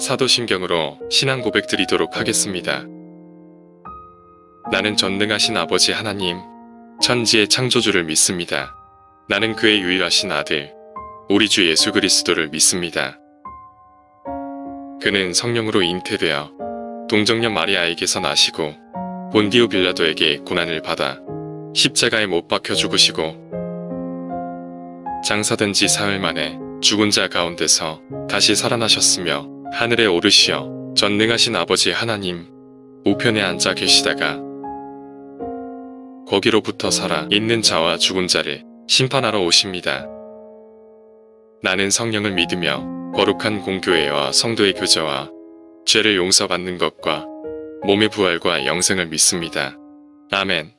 사도신경으로 신앙 고백 드리도록 하겠습니다. 나는 전능하신 아버지 하나님, 천지의 창조주를 믿습니다. 나는 그의 유일하신 아들, 우리 주 예수 그리스도를 믿습니다. 그는 성령으로 잉태되어 동정녀 마리아에게서 나시고 본디오 빌라도에게 고난을 받아 십자가에 못 박혀 죽으시고 장사된 지 사흘 만에 죽은 자 가운데서 다시 살아나셨으며 하늘에 오르시어 전능하신 아버지 하나님 우편에 앉아 계시다가 거기로부터 살아 있는 자와 죽은 자를 심판하러 오십니다. 나는 성령을 믿으며 거룩한 공교회와 성도의 교제와 죄를 용서받는 것과 몸의 부활과 영생을 믿습니다. 아멘.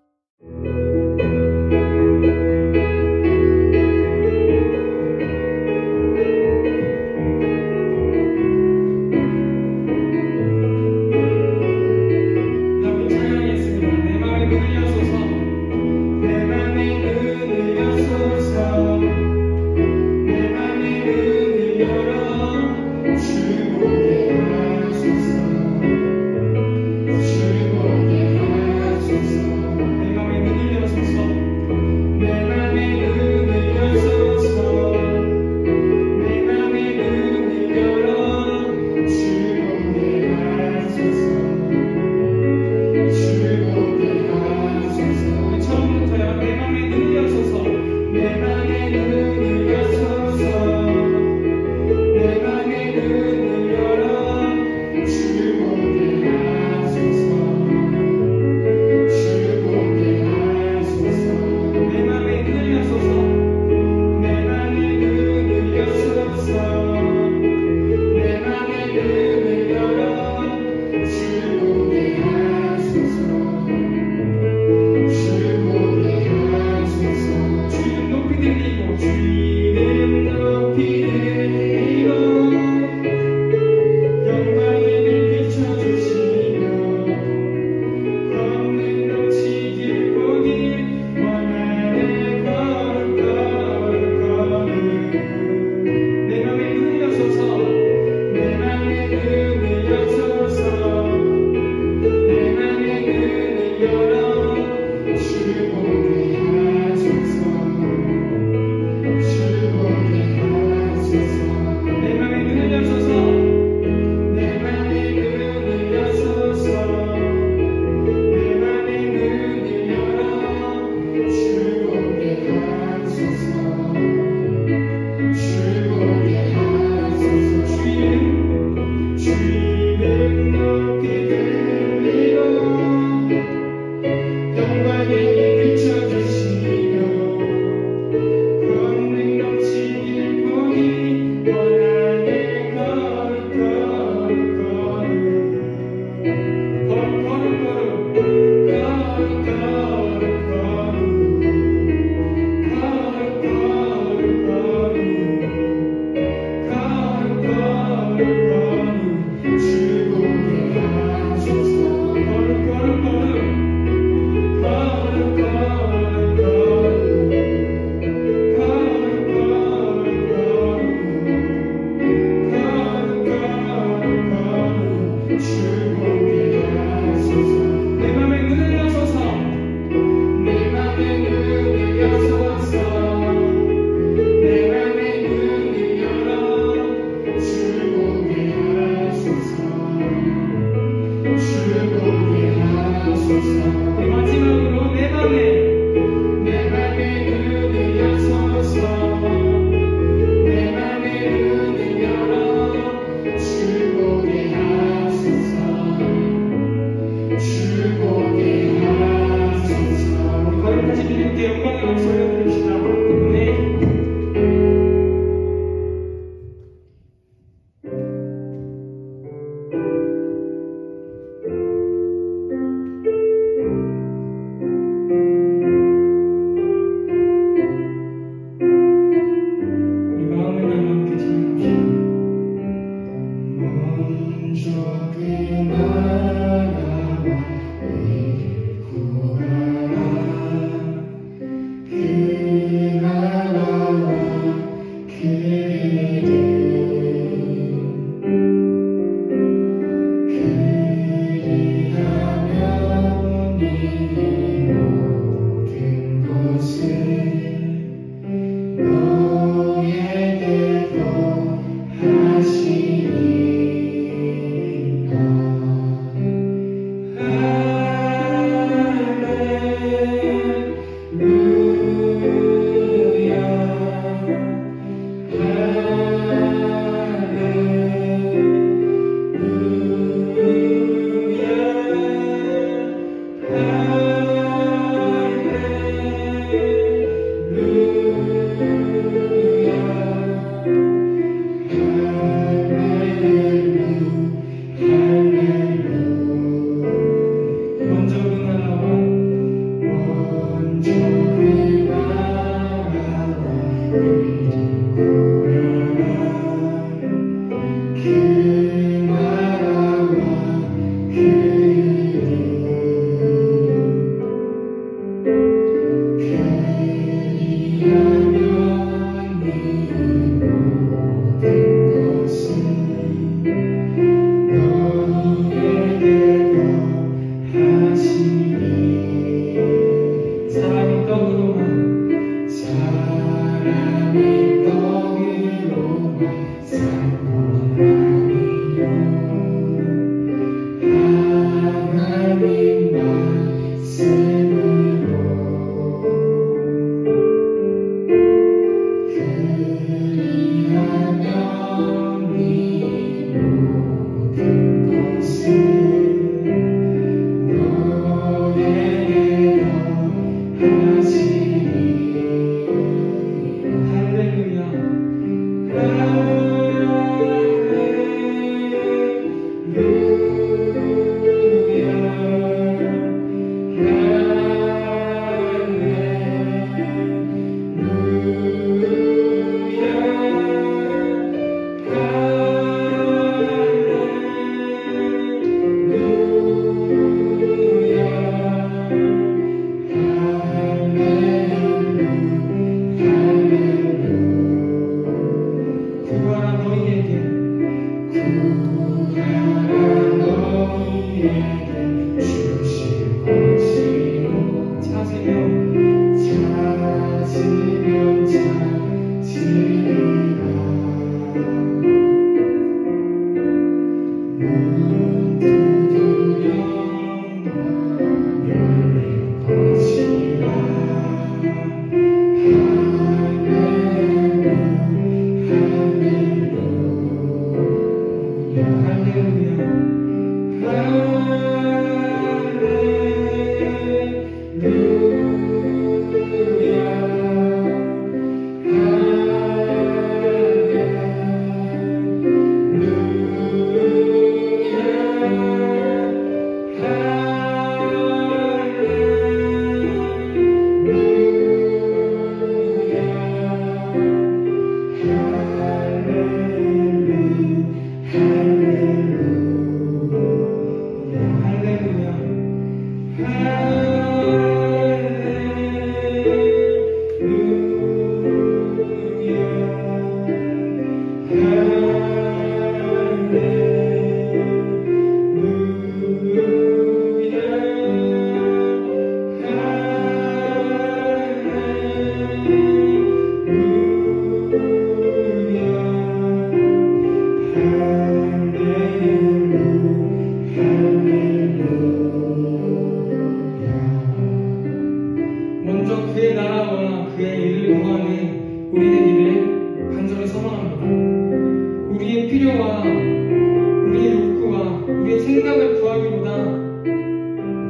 생명을 구하기보다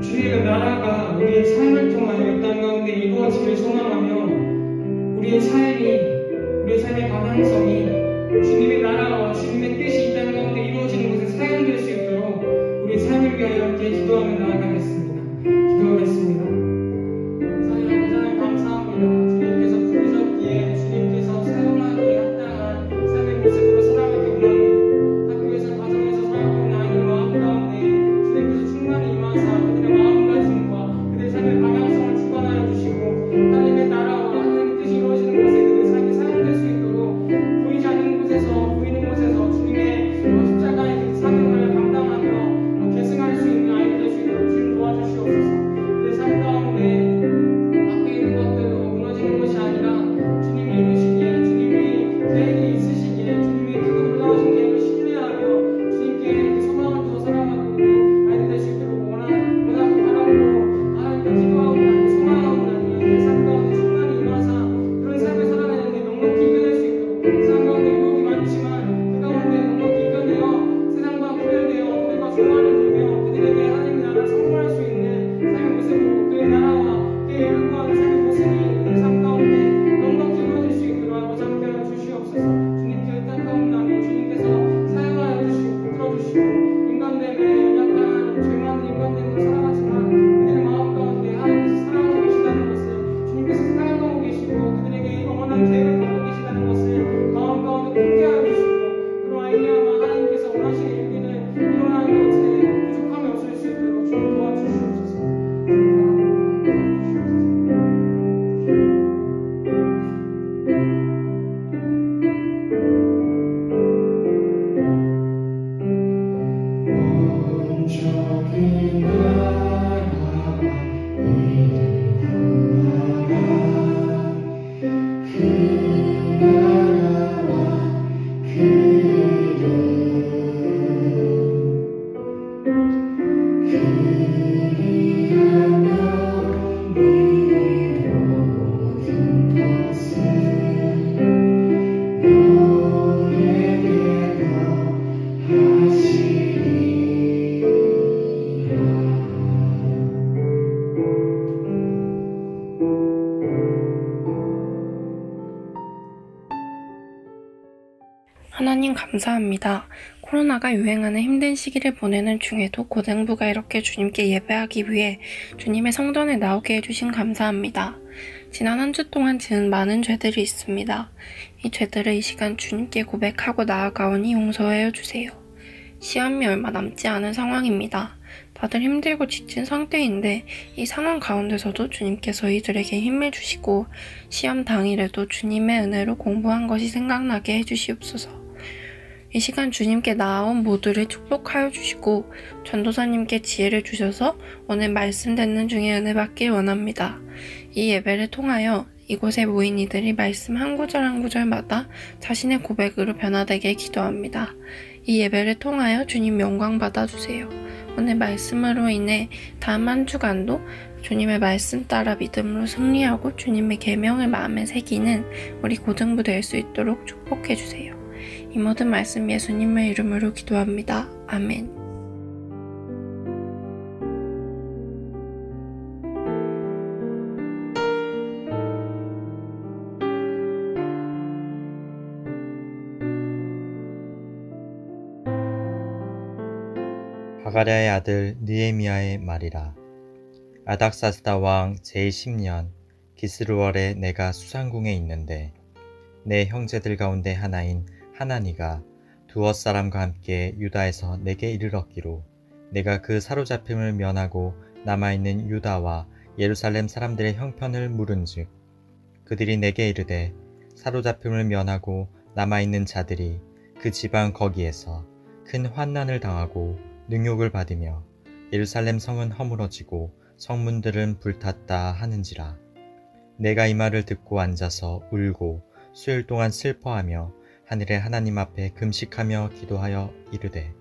주님의 나라가 우리의 삶을 통하여 이 땅 가운데 이루어지길 소망하며 우리의 삶의 가능성이 주님의 나라와 주님의 뜻이 이 땅 가운데 이루어지는 곳에 사용될 수 있도록 우리의 삶을 위하여 함께 기도하며 나아가겠습니다. 기도하겠습니다. 하나님 감사합니다. 주님께서 부르셨기에 주님께서 사용하기에 합당한 삶의 모습으로 살아가기 원합니다. 학교에서 가정에서 살아가고 있는 아이들 마음 가운데 주님께서 충만히 임하사 그들의 마음가짐과 그들의 삶의 방향성을 주관하여 주시고 하나님의 나라와 하나님의 뜻이 이루어지는 곳에 그들의 삶이 사용될 수 있도록 보이지 않는 곳에서 보이는 곳에서 주님의 십자가의 그 사명을 감당하며 계승할 수 있는 아이들 될 수 있도록 주님 도와주시옵소서. 그들의 삶 가운데 앞에 있는 것들로 무너지는 것이 아니라 주님이 이루시기에 주님이 계획이 있으시기에 주님이 크고 놀라우신 계획을 신뢰하며 주님께 그 소망을 두어 살아가고 있는 아이들 될 수 있도록 원하고 바라고 하나님께 기도하고 소망하고 내 삶 가운데 충만히 임하사 그런 삶을 살아내는데 넉넉히 이겨낼 수 있도록 세상 가운데 유혹이 많지만 그 가운데 넉넉히 이겨내어 세상과 구별되어 그들과 조화를 이루며 그들에게 하나님의 나라를 선포할 수 있는 삶의 모습으로 그의 나라와 그의 일을 구하는 삶의 모습이 그의 삶 가운데 넉넉히 이루어질 수 있도록 아버지 함께하여 주시옵소서. 주님께 의탁하옵나니 주님께서 사용하여 주시고 붙들어 주시고 인간됨에 연약한 죄 많은 인간됨으로 살아가지만 그들의 마음 가운데 하나님께서 사랑하고 계시다는 것을 주님께서 사용하고 계시고 그들에게 영원한 계획을 갖고 계시다는 것을 마음 가운데 굳게 하여 주시고 그로 말미암아 하나님께서 원하시는 일들을 이루어나가는 것에 부족함이 없을 수 있도록 주님 도와주시옵소서. 주님 하나님 감사합니다. 코로나가 유행하는 힘든 시기를 보내는 중에도 고등부가 이렇게 주님께 예배하기 위해 주님의 성전에 나오게 해주신 감사합니다. 지난 한 주 동안 지은 많은 죄들이 있습니다. 이 죄들을 이 시간 주님께 고백하고 나아가오니 용서하여 주세요. 시험이 얼마 남지 않은 상황입니다. 다들 힘들고 지친 상태인데 이 상황 가운데서도 주님께서 이들에게 힘을 주시고 시험 당일에도 주님의 은혜로 공부한 것이 생각나게 해주시옵소서. 이 시간 주님께 나아온 모두를 축복하여 주시고 전도사님께 지혜를 주셔서 오늘 말씀 듣는 중에 은혜 받길 원합니다. 이 예배를 통하여 이곳에 모인 이들이 말씀 한 구절 한 구절마다 자신의 고백으로 변화되게 기도합니다. 이 예배를 통하여 주님 영광 받아주세요. 오늘 말씀으로 인해 다음 한 주간도 주님의 말씀 따라 믿음으로 승리하고 주님의 계명을 마음에 새기는 우리 고등부 될 수 있도록 축복해주세요. 이 모든 말씀 예수님의 이름으로 기도합니다. 아멘. 하가랴의 아들 느헤미야의 말이라. 아닥사스다 왕 제10년 기스루월에 내가 수상궁에 있는데 내 형제들 가운데 하나인 하나니가 두엇 사람과 함께 유다에서 내게 이르렀기로 내가 그 사로잡힘을 면하고 남아있는 유다와 예루살렘 사람들의 형편을 물은즉 그들이 내게 이르되 사로잡힘을 면하고 남아있는 자들이 그 지방 거기에서 큰 환난을 당하고 능욕을 받으며 예루살렘 성은 허물어지고 성문들은 불탔다 하는지라. 내가 이 말을 듣고 앉아서 울고 수일 동안 슬퍼하며 하늘의 하나님 앞에 금식하며 기도하여 이르되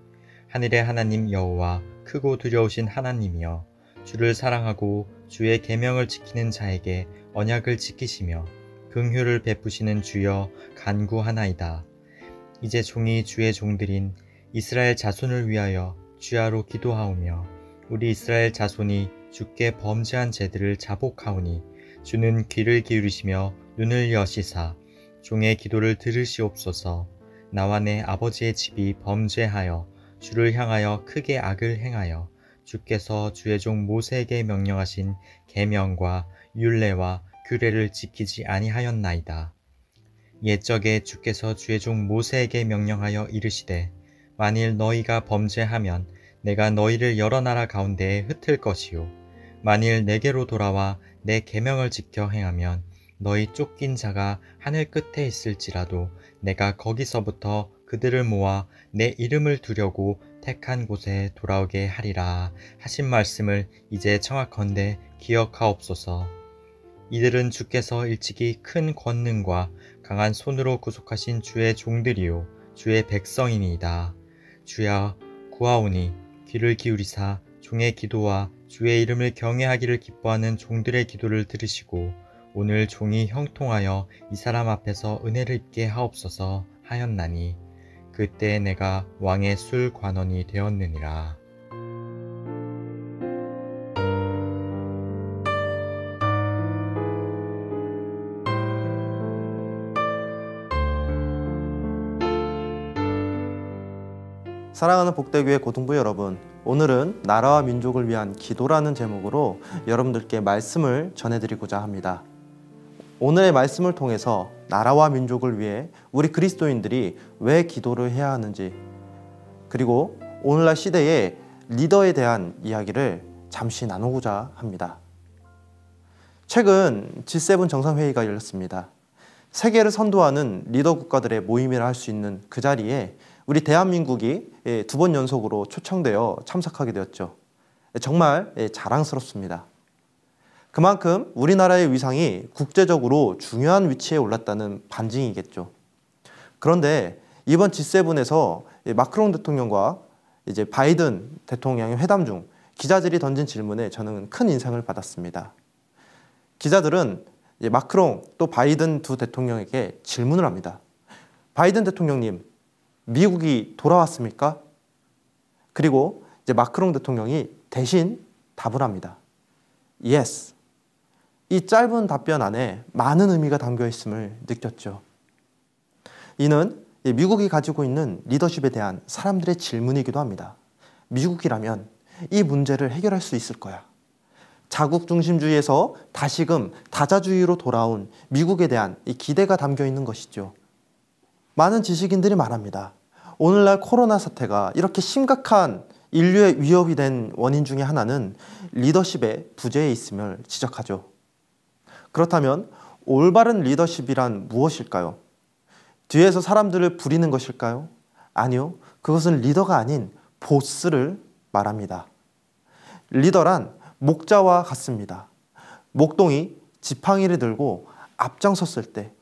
하늘의 하나님 여호와 크고 두려우신 하나님이여 주를 사랑하고 주의 계명을 지키는 자에게 언약을 지키시며 긍휼을 베푸시는 주여 간구하나이다. 이제 종이 주의 종들인 이스라엘 자손을 위하여 주야로 기도하오며 우리 이스라엘 자손이 주께 범죄한 죄들을 자복하오니 주는 귀를 기울이시며 눈을 여시사 종의 기도를 들으시옵소서. 나와 내 아버지의 집이 범죄하여 주를 향하여 크게 악을 행하여 주께서 주의 종 모세에게 명령하신 계명과 율례와 규례를 지키지 아니하였나이다. 옛적에 주께서 주의 종 모세에게 명령하여 이르시되 만일 너희가 범죄하면 내가 너희를 여러 나라 가운데에 흩을 것이요 만일 내게로 돌아와 내 계명을 지켜 행하면 너희 쫓긴 자가 하늘 끝에 있을지라도 내가 거기서부터 그들을 모아 내 이름을 두려고 택한 곳에 돌아오게 하리라 하신 말씀을 이제 청하건대 기억하옵소서. 이들은 주께서 일찍이 큰 권능과 강한 손으로 구속하신 주의 종들이요 주의 백성이니이다. 주야 구하오니 귀를 기울이사 종의 기도와 주의 이름을 경외하기를 기뻐하는 종들의 기도를 들으시고 오늘 종이 형통하여 이 사람 앞에서 은혜를 입게 하옵소서 하였나니 그때 내가 왕의 술 관원이 되었느니라. 사랑하는 복대교회 고등부 여러분, 오늘은 나라와 민족을 위한 기도라는 제목으로 여러분들께 말씀을 전해드리고자 합니다. 오늘의 말씀을 통해서 나라와 민족을 위해 우리 그리스도인들이 왜 기도를 해야 하는지, 그리고 오늘날 시대의 리더에 대한 이야기를 잠시 나누고자 합니다. 최근 G7 정상회의가 열렸습니다. 세계를 선도하는 리더 국가들의 모임이라 할 수 있는 그 자리에 우리 대한민국이 2번 연속으로 초청되어 참석하게 되었죠. 정말 자랑스럽습니다. 그만큼 우리나라의 위상이 국제적으로 중요한 위치에 올랐다는 반증이겠죠. 그런데 이번 G7에서 마크롱 대통령과 이제 바이든 대통령의 회담 중 기자들이 던진 질문에 저는 큰 인상을 받았습니다. 기자들은 마크롱 또 바이든 두 대통령에게 질문을 합니다. 바이든 대통령님, 미국이 돌아왔습니까? 그리고 이제 마크롱 대통령이 대신 답을 합니다. Yes. 이 짧은 답변 안에 많은 의미가 담겨 있음을 느꼈죠. 이는 미국이 가지고 있는 리더십에 대한 사람들의 질문이기도 합니다. 미국이라면 이 문제를 해결할 수 있을 거야. 자국 중심주의에서 다시금 다자주의로 돌아온 미국에 대한 이 기대가 담겨 있는 것이죠. 많은 지식인들이 말합니다. 오늘날 코로나 사태가 이렇게 심각한 인류의 위협이 된 원인 중에 하나는 리더십의 부재에 있음을 지적하죠. 그렇다면 올바른 리더십이란 무엇일까요? 뒤에서 사람들을 부리는 것일까요? 아니요. 그것은 리더가 아닌 보스를 말합니다. 리더란 목자와 같습니다. 목동이 지팡이를 들고 앞장섰을 때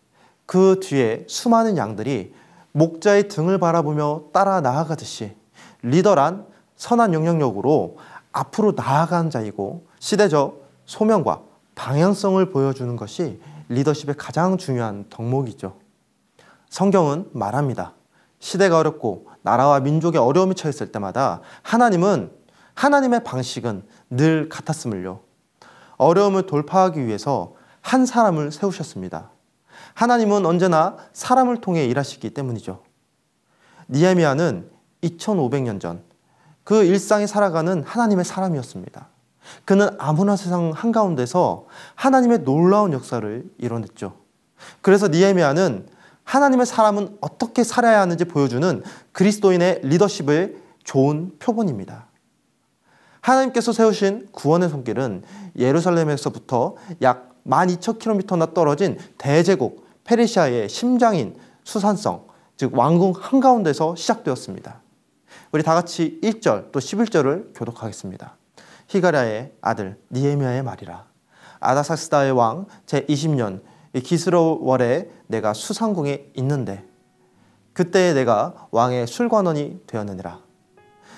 그 뒤에 수많은 양들이 목자의 등을 바라보며 따라 나아가듯이 리더란 선한 영향력으로 앞으로 나아가는 자이고 시대적 소명과 방향성을 보여주는 것이 리더십의 가장 중요한 덕목이죠. 성경은 말합니다. 시대가 어렵고 나라와 민족의 어려움이 처했을 때마다 하나님의 방식은 늘 같았음을요. 어려움을 돌파하기 위해서 한 사람을 세우셨습니다. 하나님은 언제나 사람을 통해 일하시기 때문이죠. 느헤미야는 2500년 전 그 일상에 살아가는 하나님의 사람이었습니다. 그는 아무나 세상 한가운데서 하나님의 놀라운 역사를 이뤄냈죠. 그래서 느헤미야는 하나님의 사람은 어떻게 살아야 하는지 보여주는 그리스도인의 리더십의 좋은 표본입니다. 하나님께서 세우신 구원의 손길은 예루살렘에서부터 약 12,000km나 떨어진 대제국 페르시아의 심장인 수산성, 즉 왕궁 한가운데서 시작되었습니다. 우리 다 같이 1절 또 11절을 교독하겠습니다. 히가랴의 아들 느헤미야의 말이라. 아닥사스다의 왕 제20년 기스로월에 내가 수상궁에 있는데 그때에 내가 왕의 술관원이 되었느니라.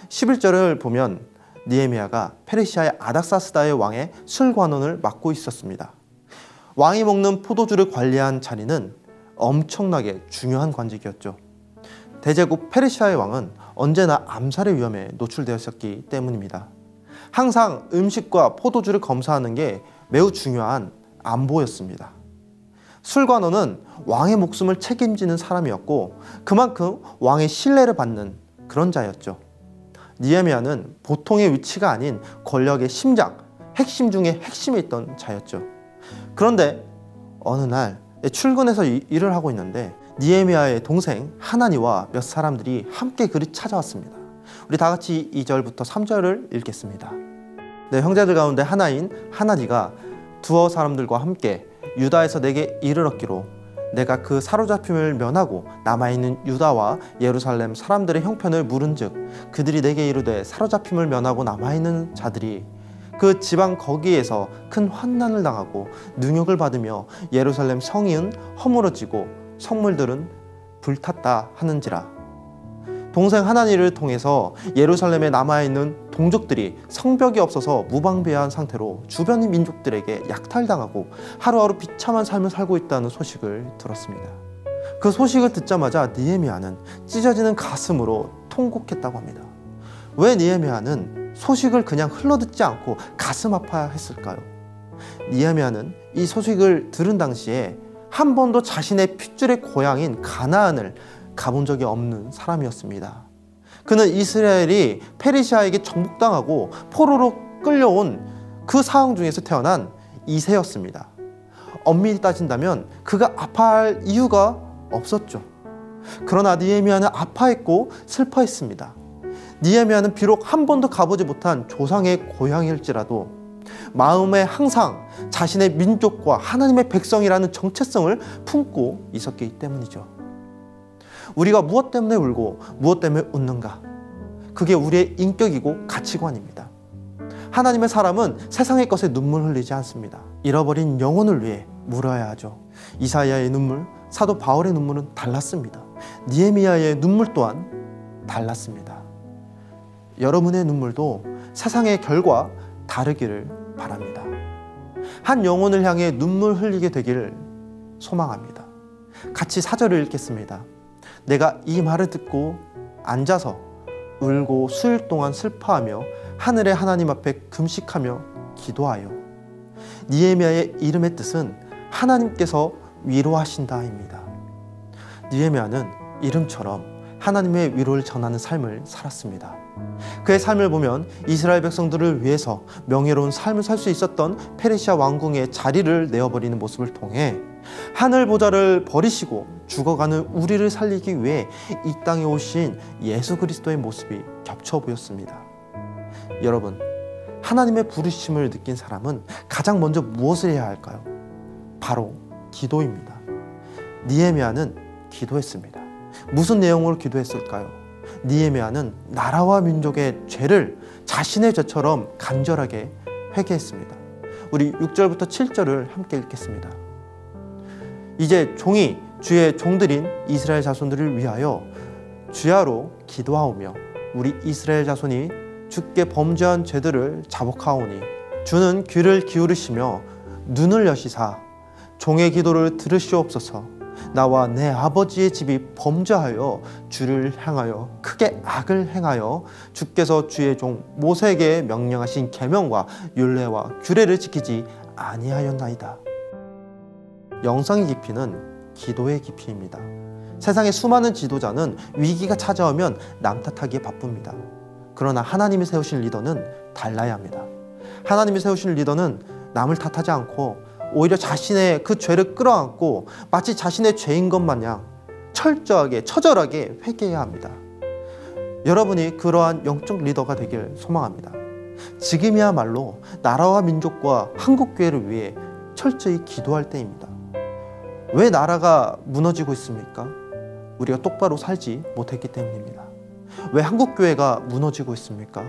11절을 보면 느헤미야가 페르시아의 아닥사스다의 왕의 술관원을 맡고 있었습니다. 왕이 먹는 포도주를 관리한 자리는 엄청나게 중요한 관직이었죠. 대제국 페르시아의 왕은 언제나 암살의 위험에 노출되었었기 때문입니다. 항상 음식과 포도주를 검사하는 게 매우 중요한 안보였습니다. 술관원은 왕의 목숨을 책임지는 사람이었고 그만큼 왕의 신뢰를 받는 그런 자였죠. 느헤미야는 보통의 위치가 아닌 권력의 심장, 핵심 중에 핵심에 있던 자였죠. 그런데 어느 날 출근해서 일을 하고 있는데 느헤미야의 동생 하나니와 몇 사람들이 함께 그리 찾아왔습니다. 우리 다 같이 2절부터 3절을 읽겠습니다. 내 형제들 가운데 하나인 하나니가 두어 사람들과 함께 유다에서 내게 일을 얻기로 내가 그 사로잡힘을 면하고 남아있는 유다와 예루살렘 사람들의 형편을 물은즉 그들이 내게 이르되 사로잡힘을 면하고 남아있는 자들이 그 지방 거기에서 큰 환난을 당하고 능욕을 받으며 예루살렘 성은 허물어지고 성물들은 불탔다 하는지라. 동생 하나니를 통해서 예루살렘에 남아있는 동족들이 성벽이 없어서 무방비한 상태로 주변 민족들에게 약탈당하고 하루하루 비참한 삶을 살고 있다는 소식을 들었습니다. 그 소식을 듣자마자 느헤미야는 찢어지는 가슴으로 통곡했다고 합니다. 왜 느헤미야는 소식을 그냥 흘러듣지 않고 가슴 아파했을까요? 느헤미야는 이 소식을 들은 당시에 한 번도 자신의 핏줄의 고향인 가나안을 가본 적이 없는 사람이었습니다. 그는 이스라엘이 페르시아에게 정복당하고 포로로 끌려온 그 상황 중에서 태어난 2세였습니다. 엄밀히 따진다면 그가 아파할 이유가 없었죠. 그러나 느헤미야는 아파했고 슬퍼했습니다. 느헤미야는 비록 한 번도 가보지 못한 조상의 고향일지라도 마음에 항상 자신의 민족과 하나님의 백성이라는 정체성을 품고 있었기 때문이죠. 우리가 무엇 때문에 울고 무엇 때문에 웃는가? 그게 우리의 인격이고 가치관입니다. 하나님의 사람은 세상의 것에 눈물 흘리지 않습니다. 잃어버린 영혼을 위해 물어야 하죠. 이사야의 눈물, 사도 바울의 눈물은 달랐습니다. 느헤미야의 눈물 또한 달랐습니다. 여러분의 눈물도 세상의 결과 다르기를 바랍니다. 한 영혼을 향해 눈물 흘리게 되기를 소망합니다. 같이 4절을 읽겠습니다. 내가 이 말을 듣고 앉아서 울고 수일 동안 슬퍼하며 하늘의 하나님 앞에 금식하며 기도하여. 느헤미야의 이름의 뜻은 하나님께서 위로하신다입니다. 느헤미야는 이름처럼 하나님의 위로를 전하는 삶을 살았습니다. 그의 삶을 보면 이스라엘 백성들을 위해서 명예로운 삶을 살 수 있었던 페르시아 왕궁의 자리를 내어버리는 모습을 통해 하늘 보좌를 버리시고 죽어가는 우리를 살리기 위해 이 땅에 오신 예수 그리스도의 모습이 겹쳐 보였습니다. 여러분, 하나님의 부르심을 느낀 사람은 가장 먼저 무엇을 해야 할까요? 바로 기도입니다. 느헤미야는 기도했습니다. 무슨 내용으로 기도했을까요? 느헤미야는 나라와 민족의 죄를 자신의 죄처럼 간절하게 회개했습니다. 우리 6절부터 7절을 함께 읽겠습니다. 이제 종이 주의 종들인 이스라엘 자손들을 위하여 주야로 기도하오며 우리 이스라엘 자손이 주께 범죄한 죄들을 자복하오니 주는 귀를 기울이시며 눈을 여시사 종의 기도를 들으시옵소서. 나와 내 아버지의 집이 범죄하여 주를 향하여 크게 악을 행하여 주께서 주의 종 모세에게 명령하신 계명과 율례와 규례를 지키지 아니하였나이다. 영성의 깊이는 기도의 깊이입니다. 세상의 수많은 지도자는 위기가 찾아오면 남 탓하기에 바쁩니다. 그러나 하나님이 세우신 리더는 달라야 합니다. 하나님이 세우신 리더는 남을 탓하지 않고 오히려 자신의 그 죄를 끌어안고 마치 자신의 죄인 것 마냥 철저하게 처절하게 회개해야 합니다. 여러분이 그러한 영적 리더가 되길 소망합니다. 지금이야말로 나라와 민족과 한국교회를 위해 철저히 기도할 때입니다. 왜 나라가 무너지고 있습니까? 우리가 똑바로 살지 못했기 때문입니다. 왜 한국교회가 무너지고 있습니까?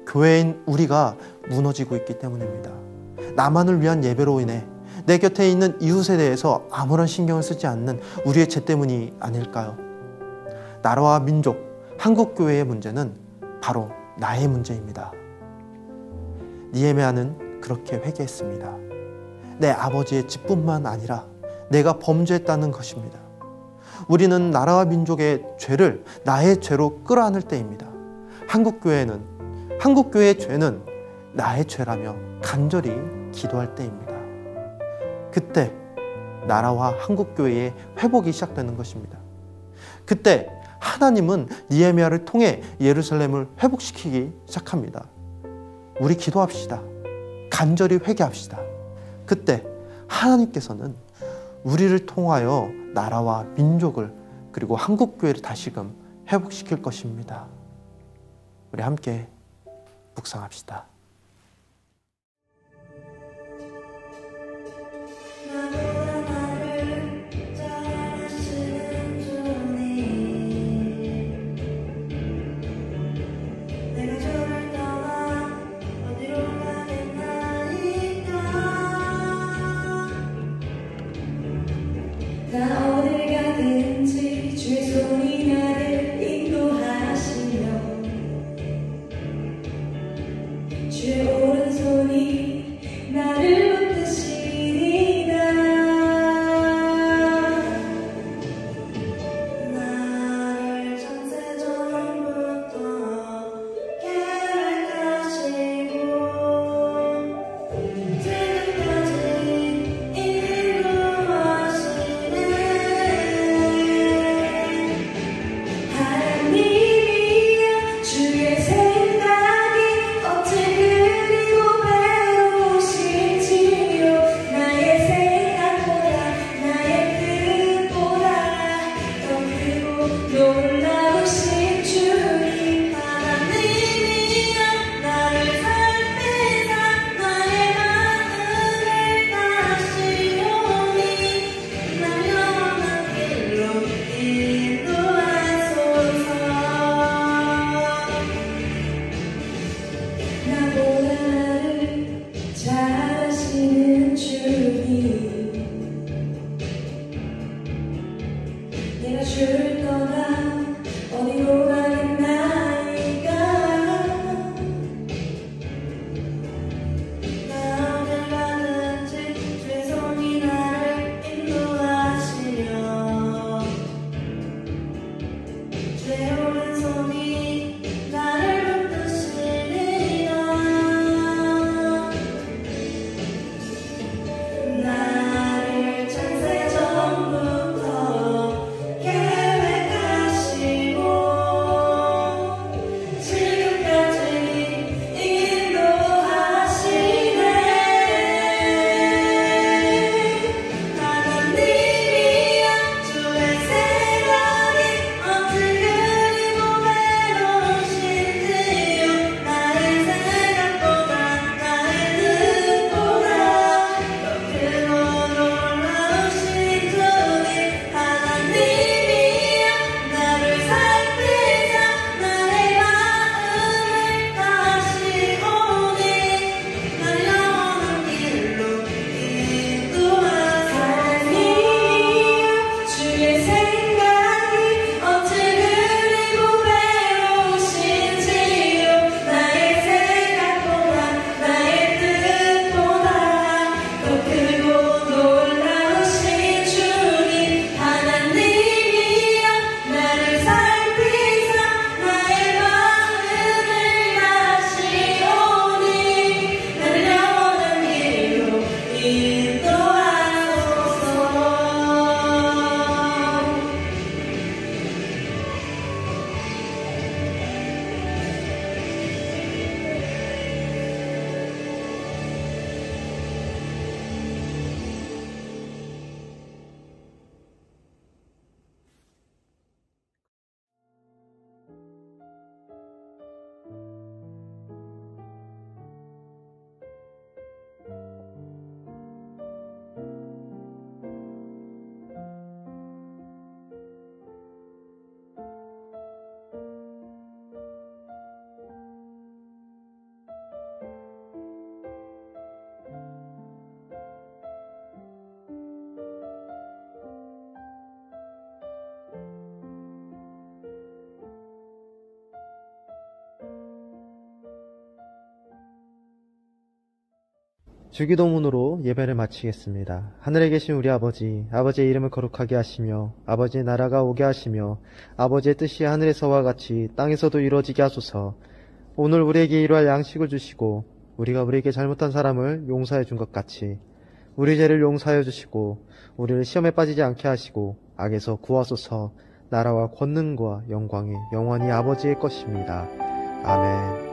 교회인 우리가 무너지고 있기 때문입니다. 나만을 위한 예배로 인해 내 곁에 있는 이웃에 대해서 아무런 신경을 쓰지 않는 우리의 죄 때문이 아닐까요? 나라와 민족, 한국교회의 문제는 바로 나의 문제입니다. 느헤미야는 그렇게 회개했습니다. 내 아버지의 집뿐만 아니라 내가 범죄했다는 것입니다. 우리는 나라와 민족의 죄를 나의 죄로 끌어안을 때입니다. 한국교회의 죄는 나의 죄라며 간절히 기도할 때입니다. 그때 나라와 한국교회의 회복이 시작되는 것입니다. 그때 하나님은 느헤미야를 통해 예루살렘을 회복시키기 시작합니다. 우리 기도합시다. 간절히 회개합시다. 그때 하나님께서는 우리를 통하여 나라와 민족을 그리고 한국교회를 다시금 회복시킬 것입니다. 우리 함께 묵상합시다. 나 어딜 가든지 주의 손이 나를 인도하시며 주기도문으로 예배를 마치겠습니다. 하늘에 계신 우리 아버지, 아버지의 이름을 거룩하게 하시며 아버지의 나라가 오게 하시며 아버지의 뜻이 하늘에서와 같이 땅에서도 이루어지게 하소서. 오늘 우리에게 일용할 양식을 주시고 우리가 우리에게 잘못한 사람을 용서해 준 것 같이 우리 죄를 용서하여 주시고 우리를 시험에 빠지지 않게 하시고 악에서 구하소서. 나라와 권능과 영광이 영원히 아버지의 것입니다. 아멘.